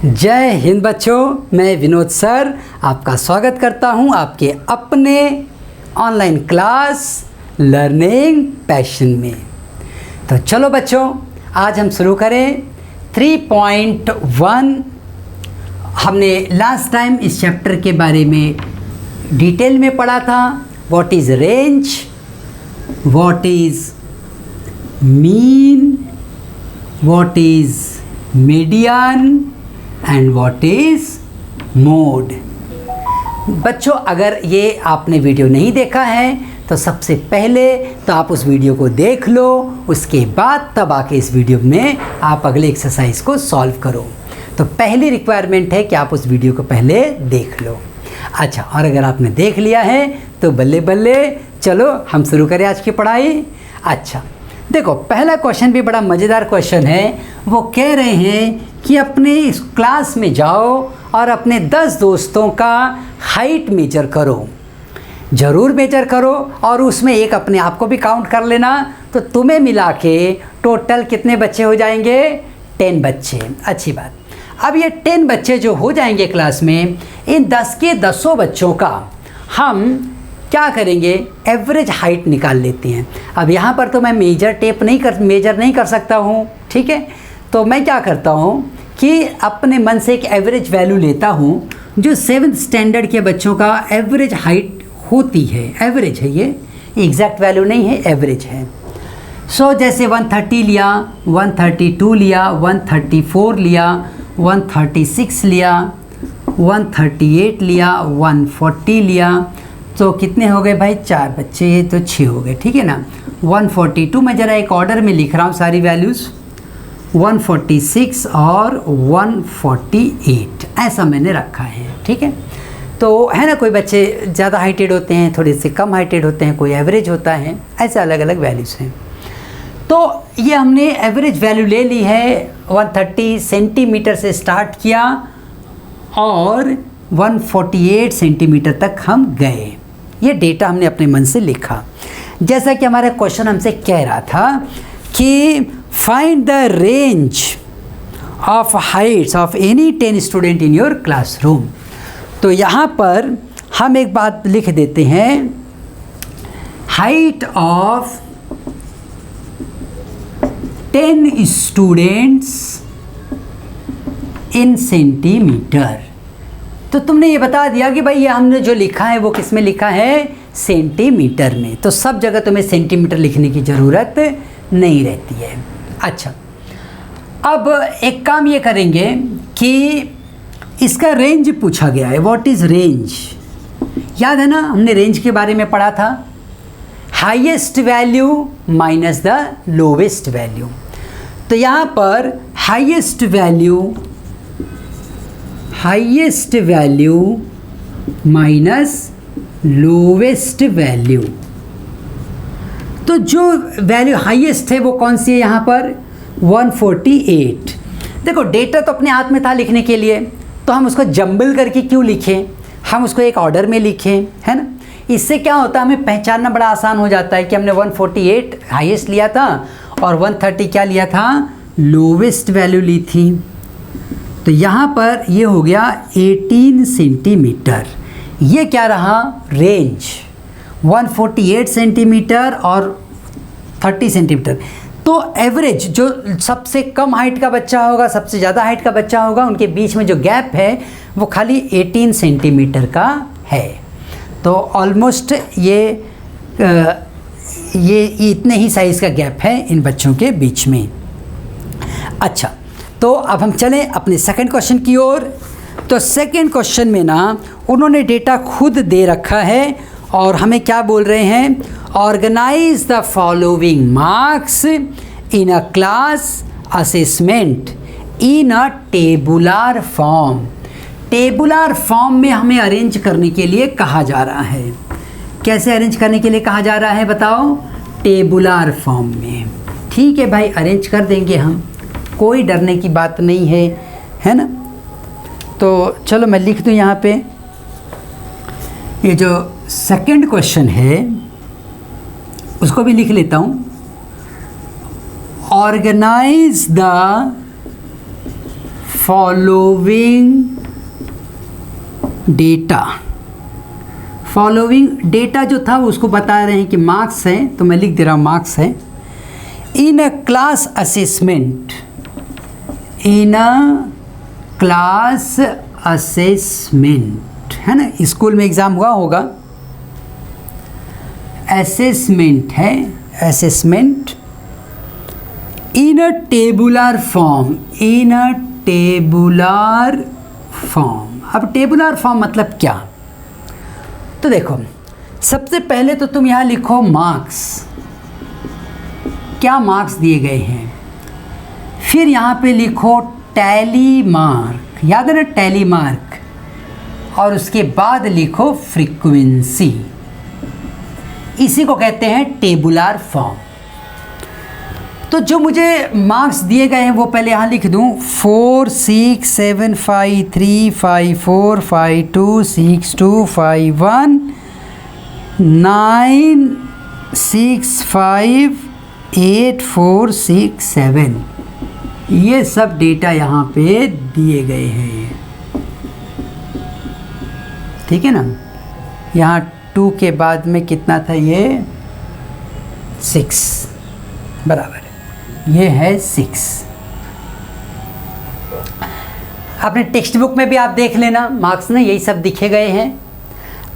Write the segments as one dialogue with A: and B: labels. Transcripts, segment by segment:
A: जय हिंद बच्चों, मैं विनोद सर आपका स्वागत करता हूं आपके अपने ऑनलाइन क्लास लर्निंग पैशन में। तो चलो बच्चों, आज हम शुरू करें 3.1। हमने लास्ट टाइम इस चैप्टर के बारे में डिटेल में पढ़ा था। What is range, what is mean, what is median and what is mode. बच्चों, अगर ये आपने वीडियो नहीं देखा है तो सबसे पहले तो आप उस वीडियो को देख लो, उसके बाद तब आके इस वीडियो में आप अगले एक्सरसाइज को सॉल्व करो। तो पहली रिक्वायरमेंट है कि आप उस वीडियो को पहले देख लो। अच्छा, और अगर आपने देख लिया है तो बल्ले बल्ले, चलो हम शुरू करें आज की पढ़ाई। अच्छा देखो, पहला क्वेश्चन भी बड़ा मज़ेदार क्वेश्चन है। वो कह रहे हैं कि अपने इस क्लास में जाओ और अपने 10 दोस्तों का हाइट मेजर करो। ज़रूर मेजर करो और उसमें एक अपने आप को भी काउंट कर लेना। तो तुम्हें मिला के टोटल कितने बच्चे हो जाएंगे? 10 बच्चे। अच्छी बात। अब ये 10 बच्चे जो हो जाएंगे क्लास में, इन 10 के 10 बच्चों का हम क्या करेंगे? एवरेज हाइट निकाल लेते हैं। अब यहाँ पर तो मैं मेजर नहीं कर सकता हूँ, ठीक है। तो मैं क्या करता हूँ कि अपने मन से एक एवरेज वैल्यू लेता हूँ जो 7th स्टैंडर्ड के बच्चों का एवरेज हाइट होती है। एवरेज है, ये एग्जैक्ट वैल्यू नहीं है, एवरेज है। सो जैसे 130 लिया, 132 लिया, 134 लिया, 136 लिया, 138 लिया, 140 लिया। तो कितने हो गए भाई? 4 बच्चे, तो 6 हो गए, ठीक है ना। 142 में ज़रा एक ऑर्डर में लिख रहा हूँ सारी वैल्यूज़, 146 और 148 ऐसा मैंने रखा है, ठीक है। तो है ना, कोई बच्चे ज़्यादा हाइटेड होते हैं, थोड़े से कम हाइटेड होते हैं, कोई एवरेज होता है, ऐसे अलग अलग वैल्यूज़ हैं। तो ये हमने एवरेज वैल्यू ले ली है। 130 सेंटीमीटर से स्टार्ट किया और 148 सेंटीमीटर तक हम गए। ये डेटा हमने अपने मन से लिखा। जैसा कि हमारा क्वेश्चन हमसे कह रहा था कि find the range of Heights of any 10 student in your classroom. तो यहाँ पर हम एक बात लिख देते हैं, height of 10 students in centimetre. तो तुमने ये बता दिया कि भाई ये हमने जो लिखा है वो किस में लिखा है? सेंटीमीटर में। तो सब जगह तुम्हें सेंटीमीटर लिखने की ज़रूरत नहीं रहती है। अच्छा, अब एक काम ये करेंगे कि इसका रेंज पूछा गया है। What is range? याद है ना, हमने रेंज के बारे में पढ़ा था। Highest value minus the lowest value. तो यहाँ पर highest value minus lowest value. तो जो वैल्यू हाईएस्ट है वो कौन सी है यहाँ पर? 148। देखो, डेटा तो अपने हाथ में था लिखने के लिए, तो हम उसको जंबल करके क्यों लिखें? हम उसको एक ऑर्डर में लिखें, है ना। इससे क्या होता है, हमें पहचानना बड़ा आसान हो जाता है कि हमने 148 हाईएस्ट लिया था और 130 क्या लिया था? लोवेस्ट वैल्यू ली थी। तो यहाँ पर ये हो गया 18 सेंटीमीटर। ये क्या रहा? रेंज 148 सेंटीमीटर और 30 सेंटीमीटर। तो एवरेज जो सबसे कम हाइट का बच्चा होगा, सबसे ज़्यादा हाइट का बच्चा होगा, उनके बीच में जो गैप है वो खाली 18 सेंटीमीटर का है। तो ऑलमोस्ट ये इतने ही साइज़ का गैप है इन बच्चों के बीच में। अच्छा, तो अब हम चलें अपने सेकंड क्वेश्चन की ओर। तो सेकंड क्वेश्चन में ना उन्होंने डेटा खुद दे रखा है और हमें क्या बोल रहे हैं? Organise the following marks in a class assessment in a tabular form. Tabular form में हमें अरेंज करने के लिए कहा जा रहा है। कैसे अरेंज करने के लिए कहा जा रहा है बताओ? टेबुलर फॉर्म में। ठीक है भाई, अरेंज कर देंगे हम, कोई डरने की बात नहीं है ना। तो चलो मैं लिख दूँ यहाँ पे, ये जो सेकंड क्वेश्चन है उसको भी लिख लेता हूँ। Organise the following data. Following data जो था उसको बता रहे हैं कि मार्क्स हैं, तो मैं लिख दे रहा हूँ मार्क्स है। In a class assessment, in a class assessment, है ना, स्कूल में एग्ज़ाम हुआ होगा। असेसमेंट है, assessment in a tabular form, in a tabular form. अब टेबुलर फॉर्म मतलब क्या? तो देखो, सबसे पहले तो तुम यहाँ लिखो मार्क्स, क्या मार्क्स दिए गए हैं। फिर यहाँ पे लिखो टैली मार्क, याद है ना टैली मार्क, और उसके बाद लिखो फ्रीक्वेंसी। इसी को कहते हैं टेबुलर फॉर्म। तो जो मुझे मार्क्स दिए गए हैं वो पहले यहाँ लिख दूँ, 4 6 7 5 3 5 4 5 2 6 2 5 1 9 6 5 8 4 6 7, ये सब डेटा यहाँ पे दिए गए हैं। ठीक है ना। यहाँ 2 के बाद में कितना था, ये 6 बराबर, ये है 6। अपने टेक्स्ट बुक में भी आप देख लेना, मार्क्स ना यही सब दिखे गए हैं।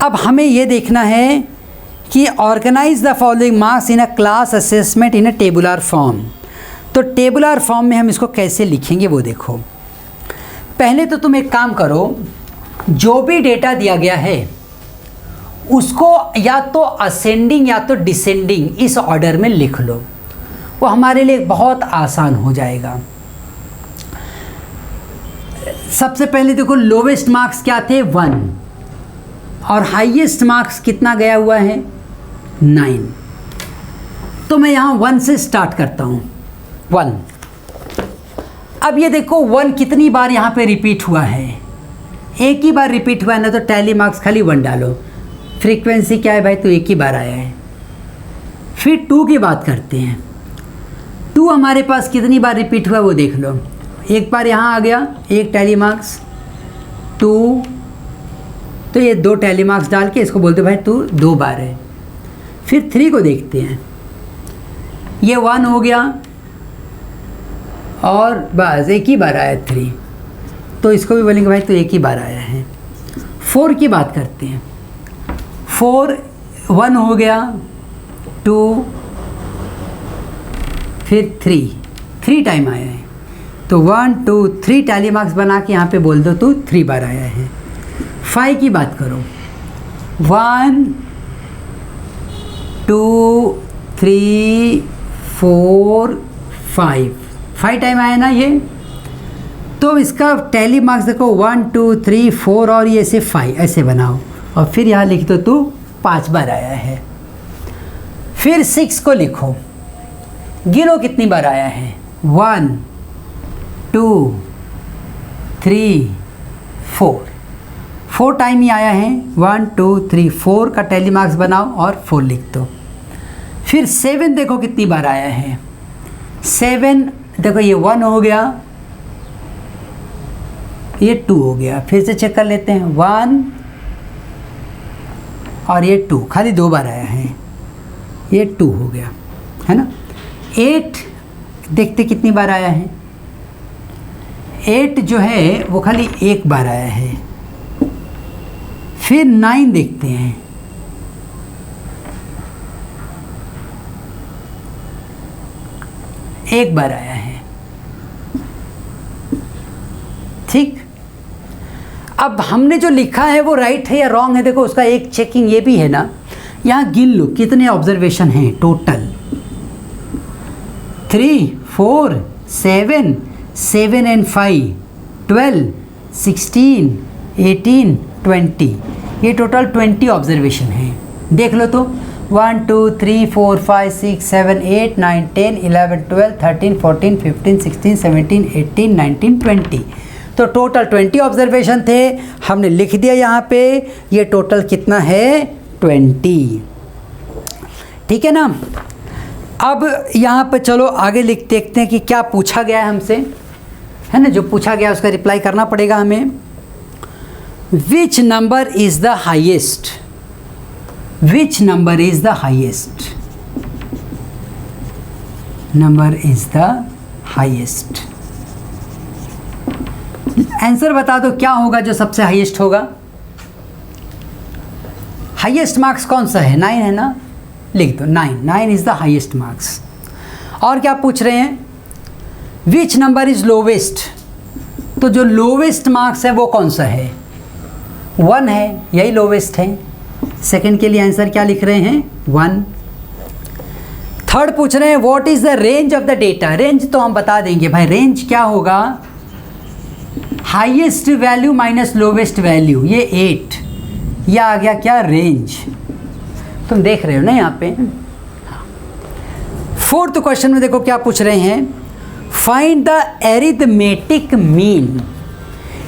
A: अब हमें ये देखना है कि organise the following marks in a class assessment in a tabular form. तो टेबुलर फॉर्म में हम इसको कैसे लिखेंगे वो देखो। पहले तो तुम एक काम करो, जो भी डेटा दिया गया है उसको या तो असेंडिंग या तो डिसेंडिंग इस ऑर्डर में लिख लो, वो हमारे लिए बहुत आसान हो जाएगा। सबसे पहले देखो, लोवेस्ट मार्क्स क्या थे, 1, और हाईएस्ट मार्क्स कितना गया हुआ है, 9। तो मैं यहाँ 1 से स्टार्ट करता हूँ, 1। अब ये देखो 1 कितनी बार यहाँ पे रिपीट हुआ है, एक ही बार रिपीट हुआ है ना, तो टैली मार्क्स खाली 1 डालो। फ्रीक्वेंसी क्या है भाई, तो एक ही बार आया है। फिर 2 की बात करते हैं, 2 हमारे पास कितनी बार रिपीट हुआ वो देख लो। एक बार यहाँ आ गया, एक टैली मार्क्स, 2, तो ये 2 टैली मार्क्स डाल के इसको बोलते भाई 2 बार है। फिर 3 को देखते हैं, ये 1 हो गया और बस एक ही बार आया 3, तो इसको भी बोलेंगे भाई तो एक ही बार आया है। 4 की बात करते हैं, 4 1 हो गया, 2, फिर 3 टाइम आया है, तो 1 2 3 टैली मार्क्स बना के यहाँ पे बोल दो तो 3 बार आया है। 5 की बात करो, 1 2 3 4 5 टाइम आया ना ये, तो इसका टैली मार्क्स देखो 1 2 3 4 और ये ऐसे 5 ऐसे बनाओ, और फिर यहाँ लिख दो तो 5 बार आया है। फिर 6 को लिखो, गिनो कितनी बार आया है, 1 2 3 4 टाइम ही आया है। 1 2 3 4 का टैली मार्क्स बनाओ और 4 लिख दो। फिर 7 देखो कितनी बार आया है, 7 देखो ये 1 हो गया, ये 2 हो गया। फिर से चेक कर लेते हैं, 1 और ये 2, खाली 2 बार आया है, ये 2 हो गया, है ना। 8 देखते कितनी बार आया है, 8 जो है वो खाली 1 बार आया है। फिर 9 देखते हैं, 1 बार आया है। ठीक, अब हमने जो लिखा है वो राइट है या रॉन्ग है, देखो उसका एक चेकिंग ये भी है ना, यहाँ गिन लो कितने ऑब्जर्वेशन हैं टोटल, 3 4 7 7 and 5 12 16 18 20, ये टोटल 20 ऑब्जर्वेशन हैं। देख लो तो 1 2 3 4 5 6 7 8 9 10 11 12 13 14 15 16 17 18 19 20, तो टोटल 20 ऑब्जर्वेशन थे, हमने लिख दिया यहाँ पे, ये टोटल कितना है 20। ठीक है ना। अब यहाँ पे चलो आगे लिख देखते हैं कि क्या पूछा गया है हमसे, है ना, जो पूछा गया उसका रिप्लाई करना पड़ेगा हमें। Which number is the highest, which number is the highest, number is the highest. Answer बता दो क्या होगा जो सबसे हाईएस्ट होगा। हाईएस्ट मार्क्स कौन सा है, 9 है ना, लिख दो 9, 9 इज द हाईएस्ट मार्क्स। और क्या पूछ रहे हैं, विच नंबर इज लोवेस्ट, तो जो लोवेस्ट मार्क्स है वो कौन सा है, 1 है, यही लोवेस्ट है। सेकंड के लिए आंसर क्या लिख रहे हैं, 1। थर्ड पूछ रहे हैं what is the range of the data, range तो हम बता देंगे भाई, रेंज क्या होगा, highest value minus lowest value, ये 8, ये आ गया क्या, रेंज। तुम देख रहे हो ना यहाँ पे। फोर्थ क्वेश्चन में देखो क्या पूछ रहे हैं, फाइंड द एरिथमेटिक मीन।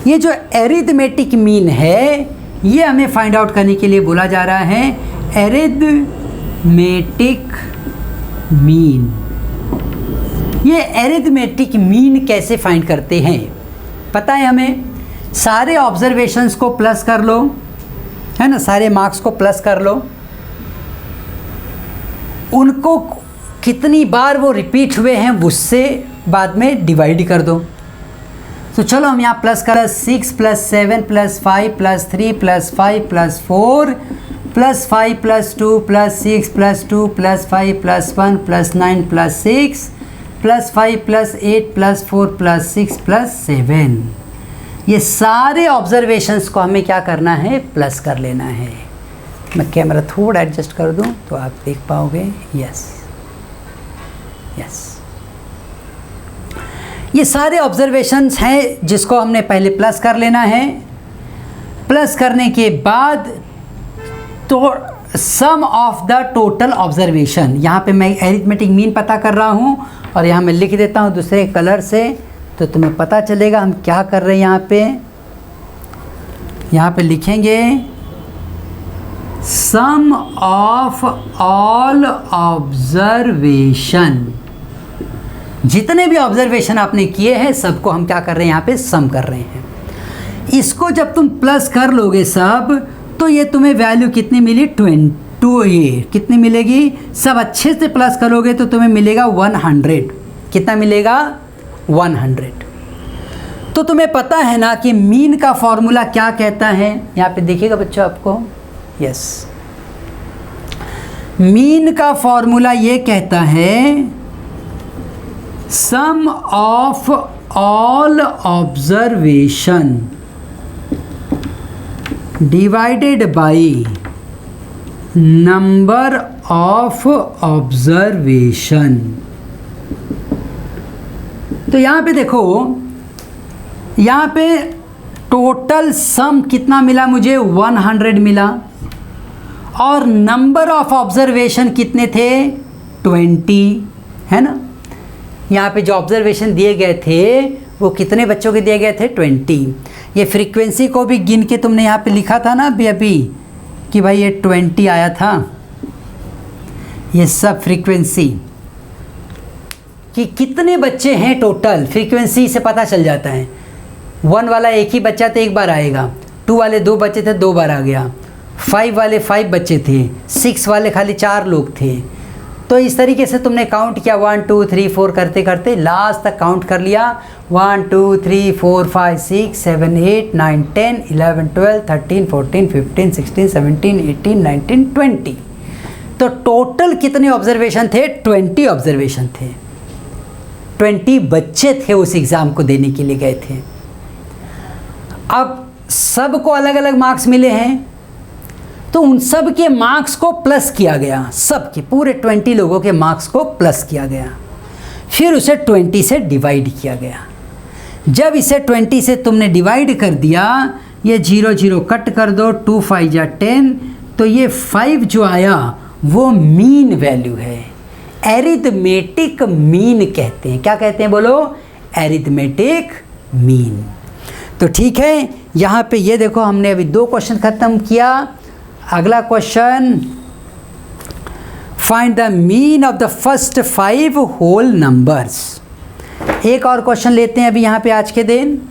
A: ये जो एरिथमेटिक मीन है ये हमें फाइंड आउट करने के लिए बोला जा रहा है, एरिथमेटिक मीन। ये एरिथमेटिक मीन कैसे फाइंड करते हैं पता है हमें, सारे ऑब्जर्वेशंस को प्लस कर लो, है ना, सारे मार्क्स को प्लस कर लो, उनको कितनी बार वो रिपीट हुए हैं उससे बाद में डिवाइड कर दो। तो चलो हम यहाँ प्लस कर 6 + 7 + 5 + 3 + 5 + 4 + 5 + 2 + 6 + 2 + 5 + 1 + 9 + 6 + 5 + 8 + 4 + 6 + 7, ये सारे ऑब्जर्वेशंस को हमें क्या करना है, प्लस कर लेना है। मैं कैमरा थोड़ा एडजस्ट कर दूं तो आप देख पाओगे। यस यस, ये सारे ऑब्जर्वेशंस हैं जिसको हमने पहले प्लस कर लेना है। प्लस करने के बाद तो सम ऑफ द टोटल ऑब्जर्वेशन, यहाँ पे मैं एरिथमेटिक मीन पता कर रहा हूँ और यहाँ मैं लिख देता हूँ दूसरे कलर से, तो तुम्हें पता चलेगा हम क्या कर रहे हैं। यहाँ पे लिखेंगे सम ऑफ ऑल ऑब्जर्वेशन, जितने भी ऑब्जर्वेशन आपने किए हैं सबको हम क्या कर रहे हैं, यहाँ पे सम कर रहे हैं। इसको जब तुम प्लस कर लोगे सब, तो ये तुम्हें वैल्यू कितनी मिली, 22, ये कितनी मिलेगी, सब अच्छे से प्लस करोगे तो तुम्हें मिलेगा 100। कितना मिलेगा, 100। तो तुम्हें पता है ना कि मीन का फॉर्मूला क्या कहता है, यहाँ पे देखिएगा बच्चों आपको। यस, मीन का फॉर्मूला ये कहता है sum of all observation divided by number of observation. तो यहाँ पे देखो, यहाँ पे टोटल सम कितना मिला मुझे, 100 मिला, और नंबर ऑफ ऑब्जर्वेशन कितने थे, 20, है ना। यहाँ पे जो ऑब्जर्वेशन दिए गए थे वो कितने बच्चों के दिए गए थे, 20। ये फ्रीक्वेंसी को भी गिन के तुमने यहाँ पे लिखा था ना अभी कि भाई ये 20 आया था, ये सब फ्रीक्वेंसी कि कितने बच्चे हैं टोटल, फ्रीक्वेंसी से पता चल जाता है। 1 वाला एक ही बच्चा तो एक बार आएगा, 2 वाले 2 बच्चे थे 2 बार आ गया, 5 वाले 5 बच्चे थे, 6 वाले खाली 4 लोग थे। तो इस तरीके से तुमने काउंट किया, 1 2 3 4 करते करते लास्ट तक काउंट कर लिया, 1 2 3 4 5 6 7 8 9 10 11 12 13 14 15 16 17 18 19 20। तो टोटल कितने ऑब्जर्वेशन थे, 20 ऑब्जर्वेशन थे। 20 बच्चे थे उस एग्ज़ाम को देने के लिए गए थे। अब सबको अलग अलग मार्क्स मिले हैं, तो उन सब के मार्क्स को प्लस किया गया, सबके पूरे 20 लोगों के मार्क्स को प्लस किया गया, फिर उसे 20 से डिवाइड किया गया। जब इसे 20 से तुमने डिवाइड कर दिया, ये 0 0 कट कर दो, 2 5 जा 10, तो ये 5 जो आया वो मीन वैल्यू है, एरिथमेटिक मीन कहते हैं। क्या कहते हैं बोलो, एरिथमेटिक मीन। तो ठीक है, यहाँ पे ये देखो हमने अभी 2 क्वेश्चन ख़त्म किया। अगला question, find the mean of the first 5 whole numbers. एक और क्वेश्चन लेते हैं अभी यहाँ पे आज के दिन।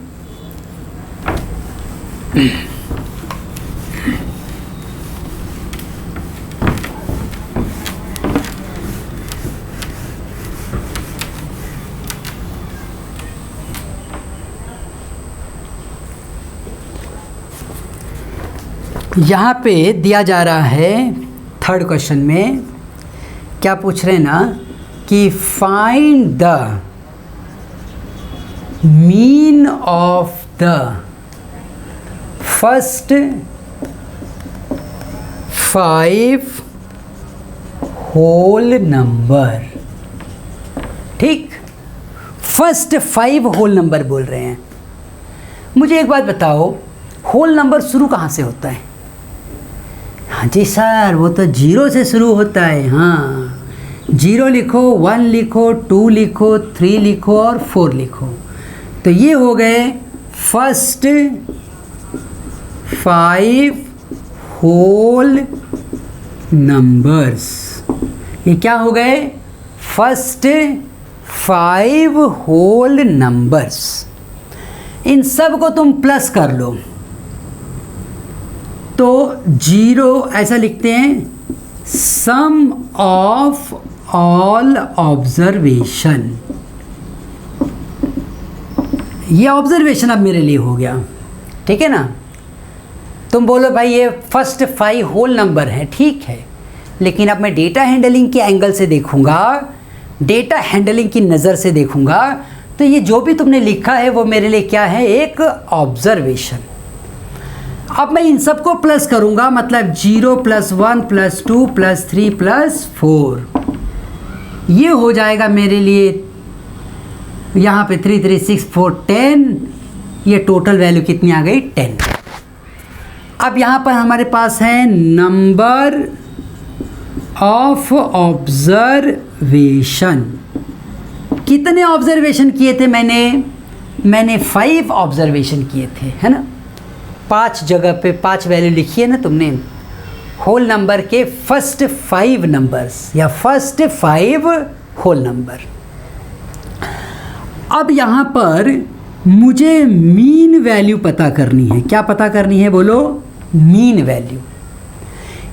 A: यहाँ पे दिया जा रहा है थर्ड क्वेश्चन में, क्या पूछ रहे हैं ना कि find the mean of the first 5 whole number. ठीक, फर्स्ट 5 होल नंबर बोल रहे हैं। मुझे एक बात बताओ, होल नंबर शुरू कहाँ से होता है? हाँ जी सर, वो तो 0 से शुरू होता है। हाँ, 0 लिखो, 1 लिखो, 2 लिखो, 3 लिखो और 4 लिखो। तो ये हो गए फर्स्ट 5 होल नंबर्स। ये क्या हो गए? First 5 whole numbers. इन सब को तुम प्लस कर लो तो 0 ऐसा लिखते हैं, सम ऑफ ऑल ऑब्जर्वेशन। ये ऑब्जर्वेशन अब मेरे लिए हो गया, ठीक है ना। तुम बोलो भाई ये फर्स्ट 5 होल नंबर है, ठीक है, लेकिन अब मैं डेटा हैंडलिंग के एंगल से देखूंगा, डेटा हैंडलिंग की नज़र से देखूंगा, तो ये जो भी तुमने लिखा है वो मेरे लिए क्या है? एक ऑब्जर्वेशन। अब मैं इन सबको प्लस करूंगा, मतलब 0 + 1 + 2 + 3 + 4, ये हो जाएगा मेरे लिए यहाँ पे 3 3 6 4 10। ये टोटल वैल्यू कितनी आ गई? 10। अब यहाँ पर हमारे पास है नंबर ऑफ ऑब्जर्वेशन। कितने ऑब्जर्वेशन किए थे मैंने 5 ऑब्जर्वेशन किए थे, है ना। 5 जगह पे 5 वैल्यू लिखी है ना तुमने, होल नंबर के फर्स्ट 5 नंबर्स या फर्स्ट 5 होल नंबर। अब यहाँ पर मुझे मीन वैल्यू पता करनी है। क्या पता करनी है? बोलो, मीन वैल्यू।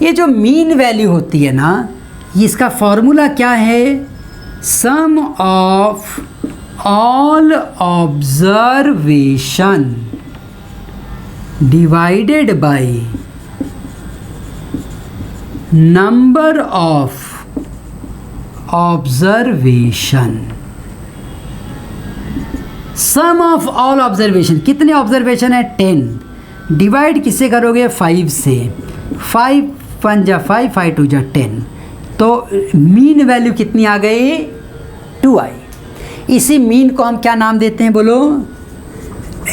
A: ये जो मीन वैल्यू होती है ना, इसका फॉर्मूला क्या है? Sum of all observation divided by number of observation. Sum of all observation, कितने ऑब्जर्वेशन है? 10। डिवाइड किससे करोगे? 5 से। 5 × 1 = 5, 5 × 2 = 10। तो मीन वैल्यू कितनी आ गई? 2 आई। इसी मीन को हम क्या नाम देते हैं? बोलो,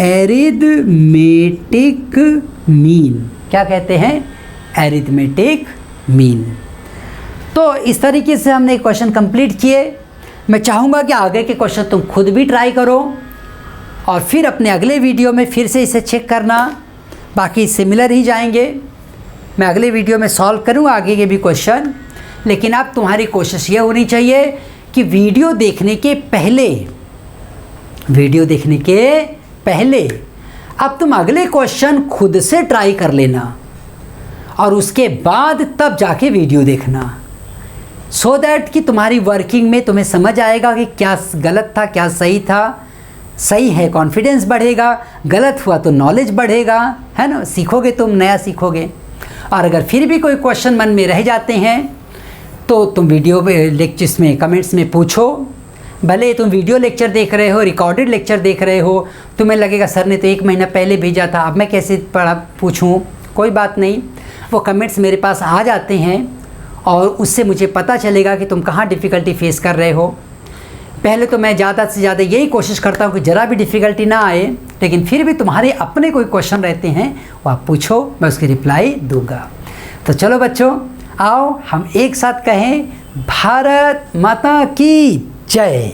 A: एरिथमेटिक मीन। क्या कहते हैं? Arithmetic mean. तो इस तरीके से हमने क्वेश्चन कंप्लीट किए। मैं चाहूँगा कि आगे के क्वेश्चन तुम खुद भी ट्राई करो और फिर अपने अगले वीडियो में फिर से इसे चेक करना। बाकी सिमिलर ही जाएंगे। मैं अगले वीडियो में सॉल्व करूँगा आगे के भी क्वेश्चन, लेकिन अब तुम्हारी कोशिश ये होनी चाहिए कि वीडियो देखने के पहले अब तुम अगले क्वेश्चन खुद से ट्राई कर लेना और उसके बाद तब जाके वीडियो देखना, सो दैट कि तुम्हारी वर्किंग में तुम्हें समझ आएगा कि क्या गलत था, क्या सही था। सही है कॉन्फिडेंस बढ़ेगा, गलत हुआ तो नॉलेज बढ़ेगा, है ना। सीखोगे, तुम नया सीखोगे। और अगर फिर भी कोई क्वेश्चन मन में रह जाते हैं तो तुम वीडियो लेक्चर्स में कमेंट्स में पूछो। भले तुम वीडियो लेक्चर देख रहे हो, रिकॉर्डेड लेक्चर देख रहे हो, तुम्हें लगेगा सर ने तो 1 महीना पहले भेजा था, अब मैं कैसे पूछूं? कोई बात नहीं, वो कमेंट्स मेरे पास आ जाते हैं और उससे मुझे पता चलेगा कि तुम कहाँ डिफ़िकल्टी फेस कर रहे हो। पहले तो मैं ज़्यादा से ज़्यादा यही कोशिश करता हूँ कि ज़रा भी डिफ़िकल्टी ना आए, लेकिन फिर भी तुम्हारे अपने कोई क्वेश्चन रहते हैं वो आप पूछो, मैं उसकी रिप्लाई दूंगा। तो चलो बच्चों, आओ हम एक साथ कहें, भारत माता की जय।